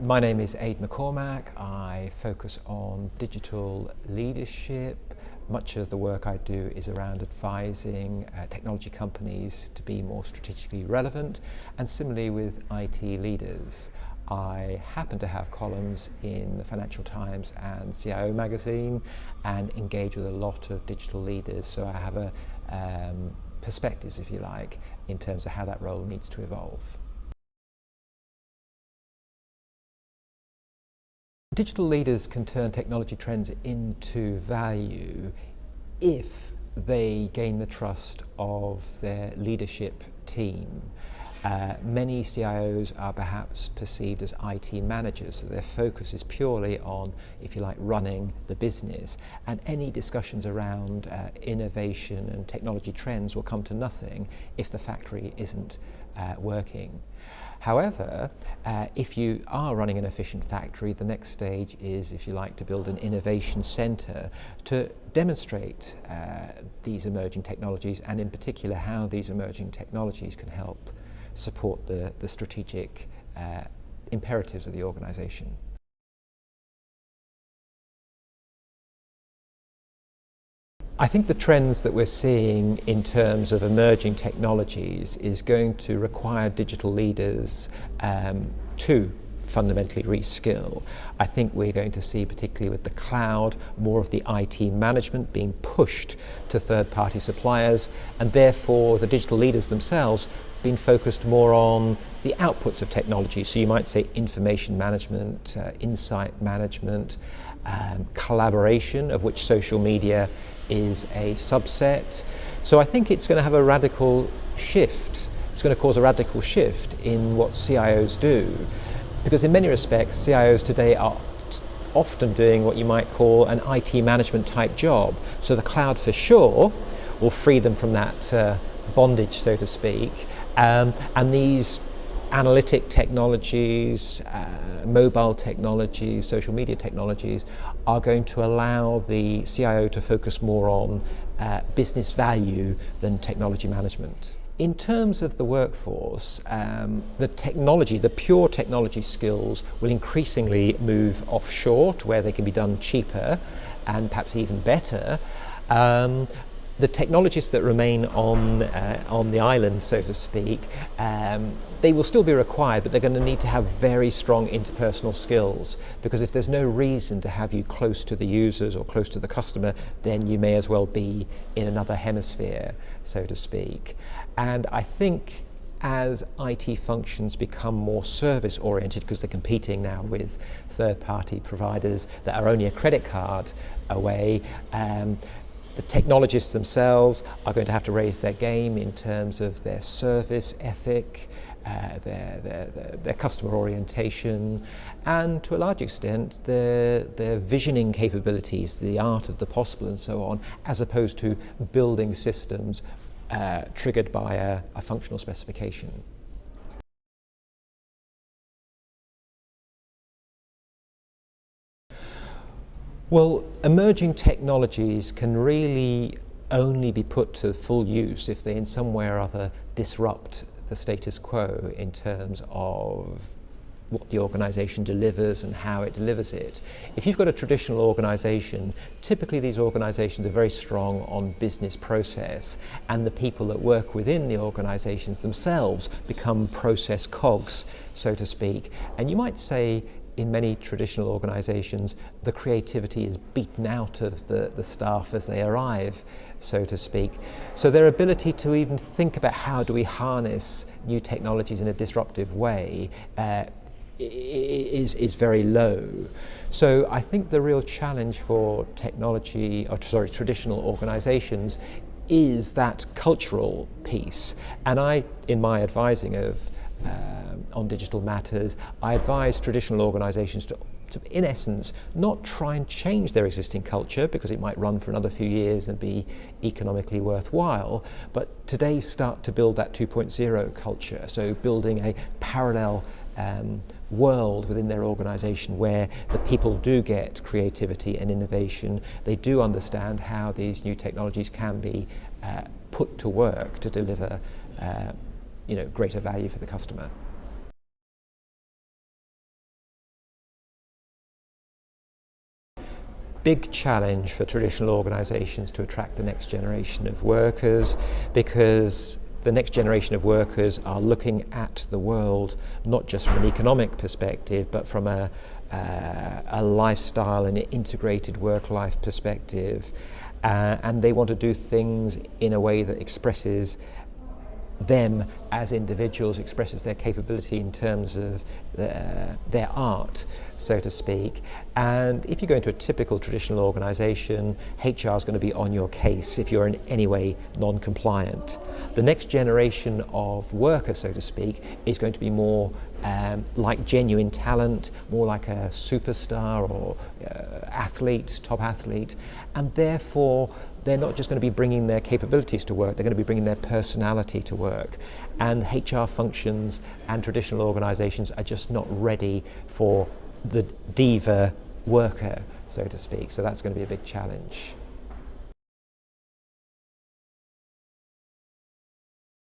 My name is Ade McCormack. I focus on digital leadership. Much of the work I do is around advising technology companies to be more strategically relevant, and similarly with IT leaders. I happen to have columns in the Financial Times and CIO magazine and engage with a lot of digital leaders, so I have a perspectives, if you like, in terms of how that role needs to evolve. Digital leaders can turn technology trends into value if they gain the trust of their leadership team. Many CIOs are perhaps perceived as IT managers, so their focus is purely on, if you like, running the business, and any discussions around innovation and technology trends will come to nothing if the factory isn't working. However, if you are running an efficient factory, the next stage is, if you like, to build an innovation centre to demonstrate these emerging technologies, and in particular how these emerging technologies can help support the strategic imperatives of the organisation. I think the trends that we're seeing in terms of emerging technologies is going to require digital leaders to fundamentally reskill. I think we're going to see, particularly with the cloud, more of the IT management being pushed to third-party suppliers, and therefore the digital leaders themselves being focused more on the outputs of technology. So you might say information management, insight management, collaboration, of which social media is a subset. So I think it's going to have a radical shift. It's going to cause a radical shift in what CIOs do, because in many respects CIOs today are often doing what you might call an IT management type job. So the cloud for sure will free them from that bondage, so to speak, and these analytic technologies, mobile technologies, social media technologies are going to allow the CIO to focus more on business value than technology management. In terms of the workforce, the pure technology skills will increasingly move offshore to where they can be done cheaper and perhaps even better. The technologists that remain on the island, so to speak, they will still be required, but they're going to need to have very strong interpersonal skills, because if there's no reason to have you close to the users or close to the customer, then you may as well be in another hemisphere, so to speak. And I think as IT functions become more service oriented, because they're competing now with third-party providers that are only a credit card away, the technologists themselves are going to have to raise their game in terms of their service ethic, their customer orientation, and to a large extent their visioning capabilities, the art of the possible and so on, as opposed to building systems triggered by a functional specification. Well, emerging technologies can really only be put to full use if they in some way or other disrupt the status quo in terms of what the organisation delivers and how it delivers it. If you've got a traditional organisation, typically these organisations are very strong on business process, and the people that work within the organisations themselves become process cogs, so to speak. And you might say in many traditional organisations, the creativity is beaten out of the staff as they arrive, so to speak. So their ability to even think about how do we harness new technologies in a disruptive way is very low. So I think the real challenge for traditional organisations is that cultural piece. And in my advising on digital matters, I advise traditional organisations to, in essence, not try and change their existing culture, because it might run for another few years and be economically worthwhile, but today start to build that 2.0 culture, so building a parallel world within their organisation where the people do get creativity and innovation. They do understand how these new technologies can be put to work to deliver greater value for the customer. big challenge for traditional organisations to attract the next generation of workers, because the next generation of workers are looking at the world not just from an economic perspective, but from a lifestyle and integrated work-life perspective, and they want to do things in a way that expresses them as individuals, expresses their capability in terms of their art, so to speak. And if you go into a typical traditional organisation, HR is going to be on your case if you're in any way non-compliant. The next generation of worker, so to speak, is going to be more like genuine talent, more like a superstar or athlete, top athlete, and therefore they're not just going to be bringing their capabilities to work, they're going to be bringing their personality to work. And HR functions and traditional organisations are just not ready for the diva worker, so to speak. So that's going to be a big challenge.